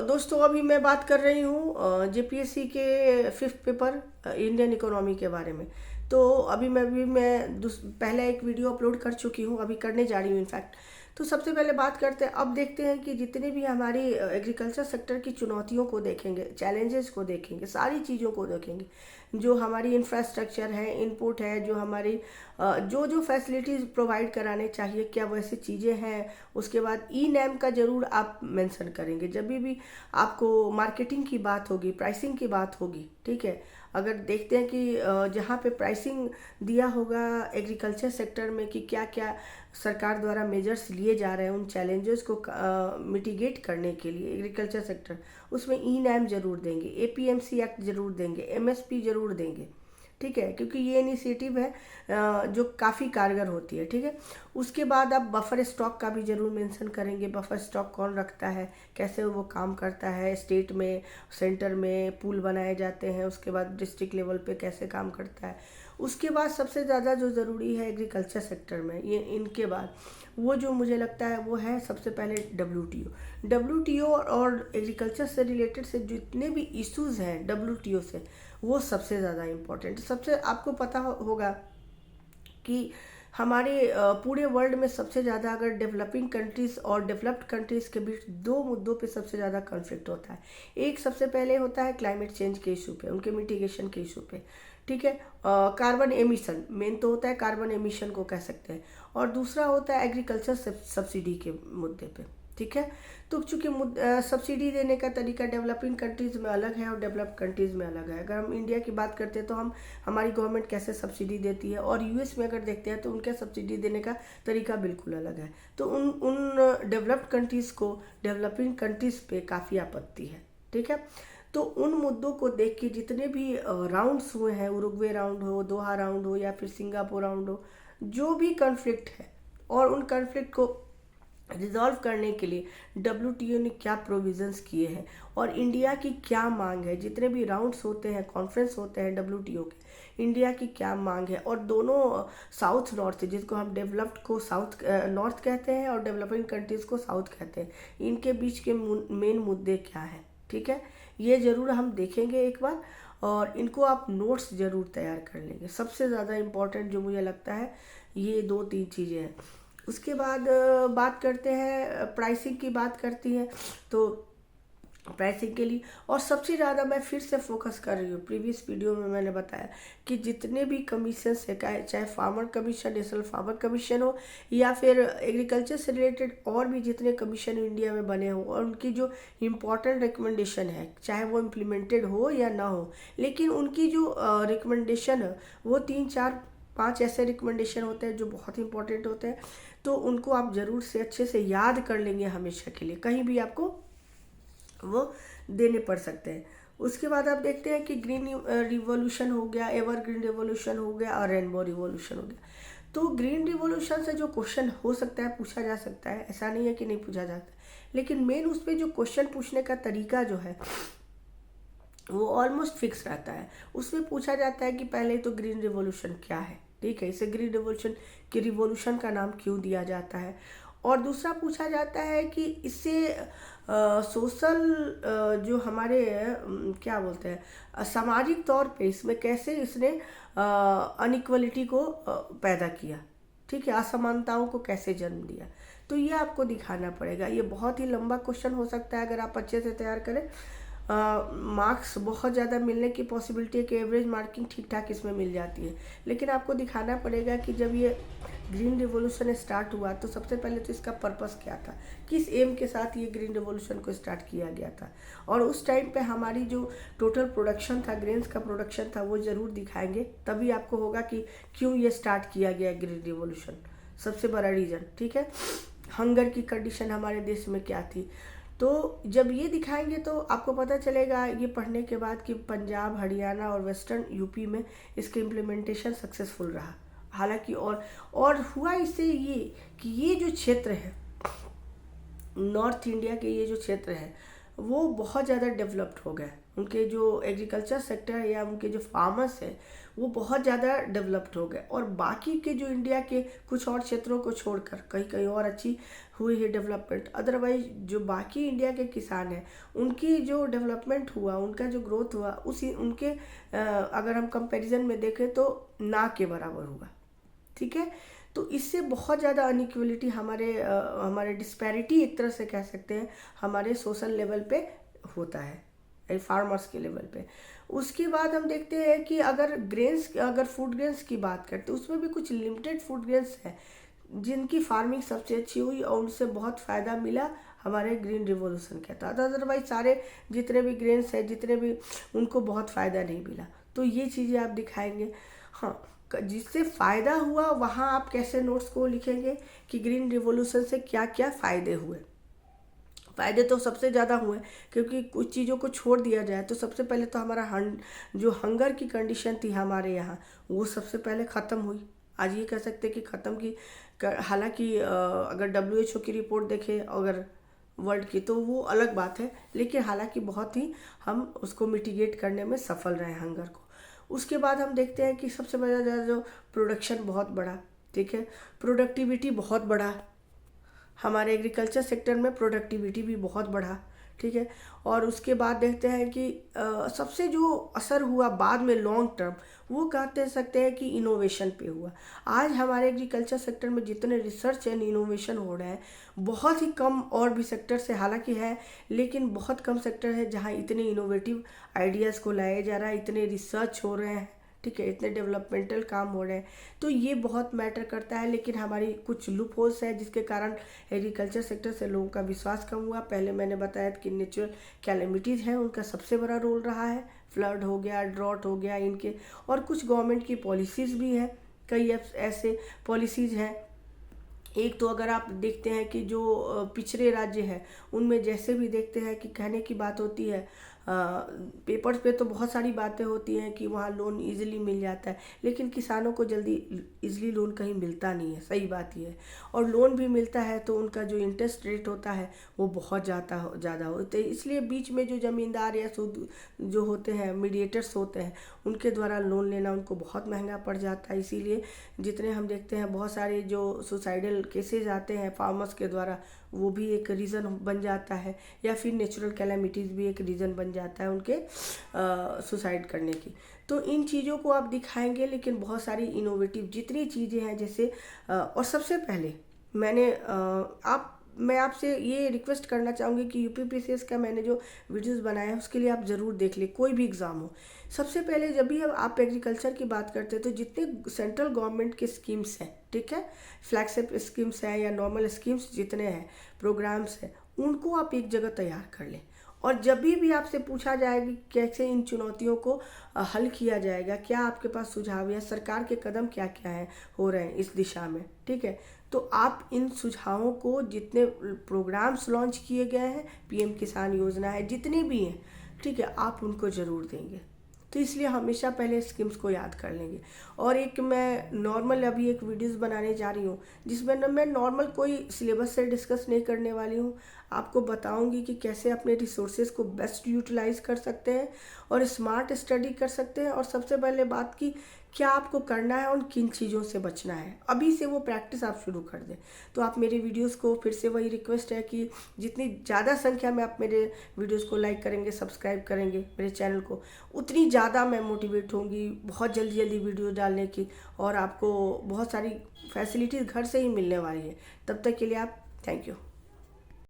दोस्तों अभी मैं बात कर रही हूँ जेपीएससी के फिफ्थ पेपर इंडियन इकोनॉमी के बारे में। तो अभी मैं पहले एक वीडियो अपलोड कर चुकी हूँ, अभी करने जा रही हूँ इनफैक्ट। तो सबसे पहले बात करते हैं, अब देखते हैं कि जितने भी हमारी एग्रीकल्चर सेक्टर की चुनौतियों को देखेंगे, चैलेंजेस को देखेंगे, सारी चीज़ों को देखेंगे। जो हमारी इंफ्रास्ट्रक्चर है, इनपुट है, जो हमारी जो जो फैसिलिटीज़ प्रोवाइड कराने चाहिए, क्या वैसी चीज़ें हैं। उसके बाद ई नैम का ज़रूर आप मेंशन करेंगे जब भी आपको मार्केटिंग की बात होगी, प्राइसिंग की बात होगी। ठीक है, अगर देखते हैं कि जहाँ पे प्राइसिंग दिया होगा एग्रीकल्चर सेक्टर में कि क्या क्या सरकार द्वारा मेजर्स लिए जा रहे हैं उन चैलेंजेस को मिटिगेट करने के लिए एग्रीकल्चर सेक्टर, उसमें ई नैम जरूर देंगे, एपीएमसी एक्ट जरूर देंगे, एमएसपी जरूर देंगे। ठीक है, क्योंकि ये इनिशिएटिव है जो काफ़ी कारगर होती है। ठीक है, उसके बाद आप बफर स्टॉक का भी जरूर मेंशन करेंगे। बफर स्टॉक कौन रखता है, कैसे वो काम करता है, स्टेट में, सेंटर में पूल बनाए जाते हैं, उसके बाद डिस्ट्रिक्ट लेवल पे कैसे काम करता है। उसके बाद सबसे ज़्यादा जो ज़रूरी है एग्रीकल्चर सेक्टर में, ये इनके बाद वो जो मुझे लगता है वो है सबसे पहले डब्ल्यूटीओ और एग्रीकल्चर से रिलेटेड से जितने भी इश्यूज़ हैं डब्ल्यूटीओ से, वो सबसे ज़्यादा इम्पोर्टेंट। सबसे आपको पता होगा कि हमारे पूरे वर्ल्ड में सबसे ज़्यादा अगर डेवलपिंग कंट्रीज़ और डेवलप्ड कंट्रीज़ के बीच दो मुद्दों पे सबसे ज़्यादा कॉन्फ्लिक्ट होता है। एक सबसे पहले होता है क्लाइमेट चेंज के इशू पे, उनके मिटिगेशन के इशू पे। ठीक है, कार्बन एमिशन मेन तो होता है, कार्बन एमिशन को कह सकते हैं। और दूसरा होता है एग्रीकल्चर सब्सिडी के मुद्दे पे। ठीक है, तो चूँकि सब्सिडी देने का तरीका डेवलपिंग कंट्रीज़ में अलग है और डेवलप्ड कंट्रीज़ में अलग है। अगर हम इंडिया की बात करते हैं तो हमारी गवर्नमेंट कैसे सब्सिडी देती है, और यूएस में अगर देखते हैं तो उनका सब्सिडी देने का तरीका बिल्कुल अलग है। तो उन डेवलप्ड कंट्रीज़ को डेवलपिंग कंट्रीज़ पे काफ़ी आपत्ति है। ठीक है, तो उन मुद्दों को देख के जितने भी राउंड्स हुए हैं, उरुग्वे राउंड हो, दोहा राउंड हो या फिर सिंगापुर राउंड हो, जो भी कॉन्फ्लिक्ट है और उन कॉन्फ्लिक्ट को रिजॉल्व करने के लिए डब्ल्यूटीओ ने क्या प्रोविजंस किए हैं और इंडिया की क्या मांग है। जितने भी राउंड्स होते हैं, कॉन्फ्रेंस होते हैं डब्ल्यूटीओ के, इंडिया की क्या मांग है। और दोनों साउथ नॉर्थ, जिसको हम डेवलप्ड को साउथ नॉर्थ कहते हैं और डेवलपिंग कंट्रीज़ को साउथ कहते हैं, इनके बीच के मेन मुद्दे क्या हैं। ठीक है, ये ज़रूर हम देखेंगे एक बार, और इनको आप नोट्स ज़रूर तैयार कर लेंगे। सबसे ज़्यादा इम्पॉर्टेंट जो मुझे लगता है ये दो तीन चीज़ें हैं। उसके बाद बात करते हैं, प्राइसिंग की बात करती है तो प्राइसिंग के लिए, और सबसे ज़्यादा मैं फिर से फोकस कर रही हूँ, प्रीवियस वीडियो में मैंने बताया कि जितने भी कमीशन है, चाहे farmer commission, national farmer commission हो या फिर एग्रीकल्चर से रिलेटेड और भी जितने कमीशन इंडिया में बने हों, और उनकी जो इम्पोर्टेंट रिकमेंडेशन है, चाहे वो इम्प्लीमेंटेड हो या ना हो, लेकिन उनकी जो रिकमेंडेशन है वो 3 4 5 ऐसे रिकमेंडेशन होते हैं जो बहुत इंपॉर्टेंट होते हैं। तो उनको आप ज़रूर से अच्छे से याद कर लेंगे हमेशा के लिए, कहीं भी आपको वो देने पड़ सकते हैं। उसके बाद आप देखते हैं कि ग्रीन रिवॉल्यूशन हो गया, एवर ग्रीन रिवॉल्यूशन हो गया और रेनबो रिवॉल्यूशन हो गया। तो ग्रीन रिवॉल्यूशन से जो क्वेश्चन हो सकता है, पूछा जा सकता है, ऐसा नहीं है कि नहीं पूछा जाता, लेकिन मेन उस पर जो क्वेश्चन पूछने का तरीका जो है वो ऑलमोस्ट फिक्स रहता है। उसमें पूछा जाता है कि पहले तो ग्रीन रिवॉल्यूशन क्या है। ठीक है, इसे ग्रीन रिवॉल्यूशन का नाम क्यों दिया जाता है। और दूसरा पूछा जाता है कि इससे सोशल जो हमारे क्या बोलते हैं, सामाजिक तौर पे इसमें कैसे इसने अनइक्वलिटी को पैदा किया। ठीक है, असमानताओं को कैसे जन्म दिया। तो ये आपको दिखाना पड़ेगा। ये बहुत ही लंबा क्वेश्चन हो सकता है, अगर आप अच्छे से तैयार करें मार्क्स बहुत ज़्यादा मिलने की पॉसिबिलिटी है कि एवरेज मार्किंग ठीक ठाक इसमें मिल जाती है। लेकिन आपको दिखाना पड़ेगा कि जब ये ग्रीन रिवॉल्यूशन स्टार्ट हुआ तो सबसे पहले तो इसका पर्पस क्या था, किस एम के साथ ये ग्रीन रिवॉल्यूशन को स्टार्ट किया गया था, और उस टाइम पे हमारी जो टोटल प्रोडक्शन था, ग्रेन्स का प्रोडक्शन था, वो ज़रूर दिखाएंगे। तभी आपको होगा कि क्यों ये स्टार्ट किया गया ग्रीन रिवॉल्यूशन, सबसे बड़ा रीज़न। ठीक है, हंगर की कंडीशन हमारे देश में क्या थी। तो जब ये दिखाएंगे तो आपको पता चलेगा ये पढ़ने के बाद कि पंजाब, हरियाणा और वेस्टर्न यूपी में इसके इम्प्लीमेंटेशन सक्सेसफुल रहा। हालांकि और हुआ इससे ये कि ये जो क्षेत्र है नॉर्थ इंडिया के, ये जो क्षेत्र है वो बहुत ज़्यादा डेवलप्ड हो गए। उनके जो एग्रीकल्चर सेक्टर है या उनके जो फार्मर्स हैं वो बहुत ज़्यादा डेवलप्ड हो गए, और बाकी के जो इंडिया के कुछ और क्षेत्रों को छोड़कर कहीं कहीं और अच्छी हुई है डेवलपमेंट। अदरवाइज जो बाकी इंडिया के किसान हैं उनकी जो डेवलपमेंट हुआ, उनका जो ग्रोथ हुआ, उसी उनके अगर हम कंपैरिजन में देखें तो ना के बराबर हुआ। ठीक है, तो इससे बहुत ज़्यादा अनइक्वलिटी हमारे डिस्पैरिटी एक तरह से कह सकते हैं हमारे सोशल लेवल पे होता है, फार्मर्स के लेवल पे। उसके बाद हम देखते हैं कि अगर फूड ग्रेन्स की बात करते हैं उसमें भी कुछ लिमिटेड फूड ग्रेन्स हैं जिनकी फार्मिंग सबसे अच्छी हुई और उनसे बहुत फ़ायदा मिला हमारे ग्रीन रिवॉल्यूशन के तहत। अदरवाइज सारे जितने भी ग्रेन्स हैं जितने भी उनको बहुत फ़ायदा नहीं मिला। तो ये चीज़ें आप दिखाएंगे। हाँ, जिससे फ़ायदा हुआ वहाँ आप कैसे नोट्स को लिखेंगे कि ग्रीन रिवॉल्यूशन से क्या क्या फ़ायदे हुए। फ़ायदे तो सबसे ज़्यादा हुए क्योंकि कुछ चीज़ों को छोड़ दिया जाए तो सबसे पहले तो हमारा जो हंगर की कंडीशन थी हमारे यहाँ वो सबसे पहले ख़त्म हुई। आज ये कह सकते कि ख़त्म की। हालांकि अगर WHO की रिपोर्ट देखें अगर वर्ल्ड की तो वो अलग बात है, लेकिन हालांकि बहुत ही हम उसको मिटिगेट करने में सफल रहे हंगर को। उसके बाद हम देखते हैं कि सबसे बड़ा जो प्रोडक्शन बहुत बढ़ा। ठीक है, प्रोडक्टिविटी बहुत बढ़ा, हमारे एग्रीकल्चर सेक्टर में प्रोडक्टिविटी भी बहुत बढ़ा। ठीक है, और उसके बाद देखते हैं कि सबसे जो असर हुआ बाद में लॉन्ग टर्म वो कहते सकते हैं कि इनोवेशन पे हुआ। आज हमारे एग्रीकल्चर सेक्टर में जितने रिसर्च एंड इनोवेशन हो रहे हैं बहुत ही कम और भी सेक्टर से हालांकि है, लेकिन बहुत कम सेक्टर है जहाँ इतने इनोवेटिव आइडियाज़ को लाया जा रहा है, इतने रिसर्च हो रहे हैं। ठीक है, इतने डेवलपमेंटल काम हो रहे हैं, तो ये बहुत मैटर करता है। लेकिन हमारी कुछ लूप होल्स है जिसके कारण एग्रीकल्चर सेक्टर से लोगों का विश्वास कम हुआ। पहले मैंने बताया कि नेचुरल कैलेमिटीज़ हैं उनका सबसे बड़ा रोल रहा है, फ्लड हो गया, ड्रॉट हो गया इनके, और कुछ गवर्नमेंट की पॉलिसीज़ भी हैं। कई ऐसे पॉलिसीज़ हैं। एक तो अगर आप देखते हैं कि जो पिछड़े राज्य हैं उनमें जैसे भी देखते हैं कि कहने की बात होती है, पेपर्स पे तो बहुत सारी बातें होती हैं कि वहाँ लोन इजीली मिल जाता है, लेकिन किसानों को जल्दी इजीली लोन कहीं मिलता नहीं है, सही बात ये है। और लोन भी मिलता है तो उनका जो इंटरेस्ट रेट होता है वो बहुत ज़्यादा होता है। इसलिए बीच में जो ज़मींदार या जो होते हैं मीडिएटर्स होते हैं उनके द्वारा लोन लेना उनको बहुत महंगा पड़ जाता है। इसीलिए जितने हम देखते हैं बहुत सारे जो सुसाइडल केसेज आते हैं फार्मर्स के द्वारा वो भी एक रीज़न बन जाता है, या फिर नेचुरल कैलेमिटीज़ भी एक रीज़न बन जाता है उनके सुसाइड करने की। तो इन चीज़ों को आप दिखाएंगे, लेकिन बहुत सारी इनोवेटिव जितनी चीज़ें हैं जैसे और सबसे पहले मैं आपसे ये रिक्वेस्ट करना चाहूँगी कि UPPCS का मैंने जो वीडियोस बनाए हैं उसके लिए आप ज़रूर देख लें, कोई भी एग्ज़ाम हो। सबसे पहले जब भी आप एग्रीकल्चर की बात करते हैं तो जितने सेंट्रल गवर्नमेंट के स्कीम्स हैं, ठीक है, फ्लैगशिप स्कीम्स हैं या नॉर्मल स्कीम्स जितने हैं, प्रोग्राम्स हैं, उनको आप एक जगह तैयार कर लें। और जब भी आपसे पूछा जाएगा कैसे इन चुनौतियों को हल किया जाएगा, क्या आपके पास सुझाव या सरकार के कदम क्या क्या हैं हो रहे हैं इस दिशा में, ठीक है, तो आप इन सुझावों को, जितने प्रोग्राम्स लॉन्च किए गए हैं, PM किसान योजना है, जितने भी हैं, ठीक है, आप उनको ज़रूर देंगे। तो इसलिए हमेशा पहले स्कीम्स को याद कर लेंगे। और एक मैं नॉर्मल अभी एक वीडियोस बनाने जा रही हूँ जिसमें मैं नॉर्मल कोई सिलेबस से डिस्कस नहीं करने वाली हूँ, आपको बताऊंगी कि कैसे अपने रिसोर्सेज को बेस्ट यूटिलाइज कर सकते हैं और स्मार्ट स्टडी कर सकते हैं। और सबसे पहले बात की क्या आपको करना है और किन चीज़ों से बचना है, अभी से वो प्रैक्टिस आप शुरू कर दें। तो आप मेरे वीडियोस को, फिर से वही रिक्वेस्ट है कि जितनी ज़्यादा संख्या में आप मेरे वीडियोस को लाइक करेंगे, सब्सक्राइब करेंगे मेरे चैनल को, उतनी ज़्यादा मैं मोटिवेट होंगी बहुत जल्दी वीडियो डालने की, और आपको बहुत सारी फैसिलिटीज़ घर से ही मिलने वाली है। तब तक के लिए आप थैंक यू।